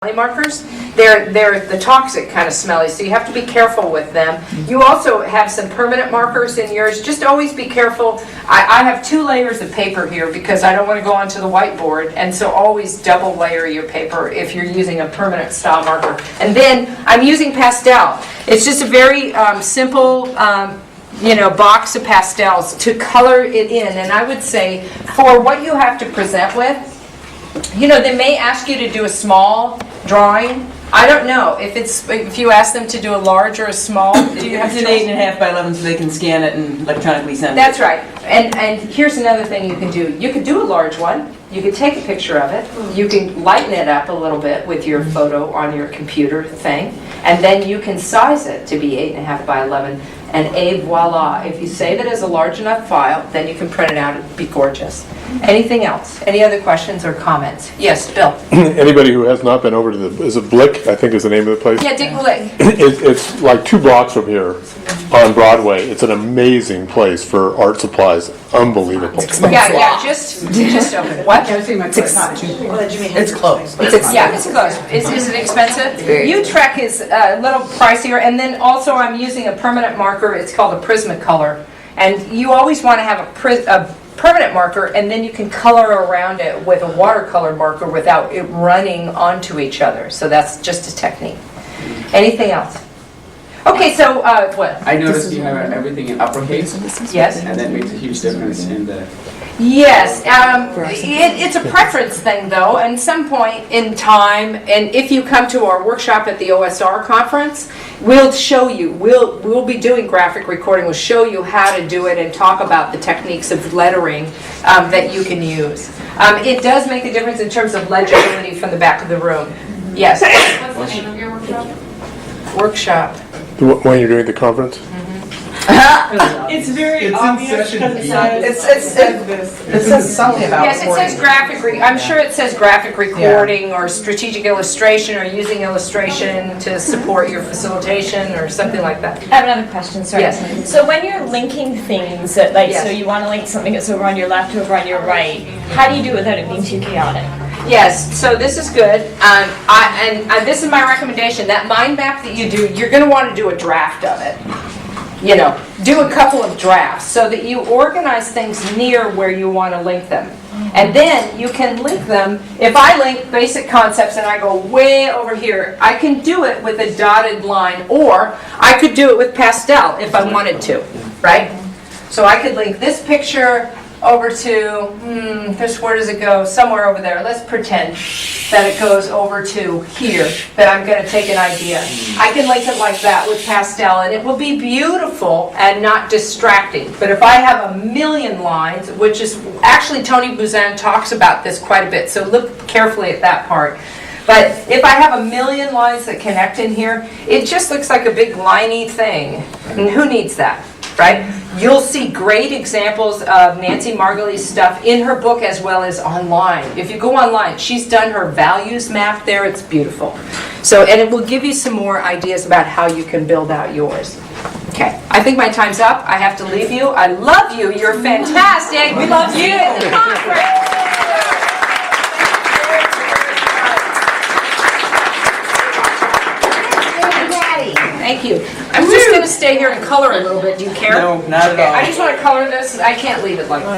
markers. They're the toxic kind of smelly, so you have to be careful with them. You also have some permanent markers in yours. Just always be careful. I have 2 layers of paper here because I don't want to go onto the whiteboard, and so always double layer your paper if you're using a permanent style marker. And then I'm using pastel. It's just a very simple box of pastels to color it in. And I would say for what you have to present with, they may ask you to do a small drawing. I don't know if you ask them to do a large or a small. Do you have to do an 8.5 by 11 so they can scan it and electronically send it? That's right. And here's another thing you can do. You could do a large one. You could take a picture of it. You can lighten it up a little bit with your photo on your computer thing, and then you can size it to be 8.5 by 11. And voila! If you save it as a large enough file, then you can print it out. It'd be gorgeous. Anything else? Any other questions or comments? Yes, Bill. Anybody who has not been over to is it Blick? I think is the name of the place. Yeah, Dick Blick. It's like 2 blocks from here on Broadway. It's an amazing place for art supplies. Unbelievable. Yeah. Just open it. What? It's closed. It's close. Is it expensive? Utrecht is a little pricier, and then also I'm using a permanent marker. It's called a Prismacolor, and you always want to have a permanent marker, and then you can color around it with a watercolor marker without it running onto each other. So that's just a technique. Anything else? Okay, so what? I noticed you have everything in uppercase. Yes. And that makes a huge difference in the... Yes, it's a preference thing though, and some point in time, and if you come to our workshop at the OSR conference, we'll show you, we'll be doing graphic recording, we'll show you how to do it and talk about the techniques of lettering that you can use. It does make a difference in terms of legibility from the back of the room. Yes? What's the name of your workshop? Workshop. When you're doing the conference? It's very obvious because It says something about Yes, it says I'm sure it says graphic recording or strategic illustration or using illustration to support your facilitation or something like that. I have another question, sorry. Yes. So when you're linking things, so you want to link something that's over on your left over on your right, how do you do it without it being too chaotic? Yes, so this is good. This is my recommendation. That mind map that you do, you're going to want to do a draft of it. Do a couple of drafts so that you organize things near where you want to link them. And then you can link them. If I link basic concepts and I go way over here, I can do it with a dotted line, or I could do it with pastel if I wanted to, right? So I could link this picture over to, where does it go? Somewhere over there. Let's pretend that it goes over to here, that I'm going to take an idea. I can link it like that with pastel, and it will be beautiful and not distracting. But if I have a million lines, which is, actually Tony Buzan talks about this quite a bit, so look carefully at that part. But if I have a million lines that connect in here, it just looks like a big liney thing. And who needs that? Right? You'll see great examples of Nancy Margulies' stuff in her book as well as online. If you go online, she's done her values map there. It's beautiful. So, and it will give you some more ideas about how you can build out yours. Okay, I think my time's up. I have to leave you. I love you. You're fantastic. We love you at the conference. Thank you. I'm just going to stay here and color a little bit. Do you care? No, not at all. I just want to color this. I can't leave it like that.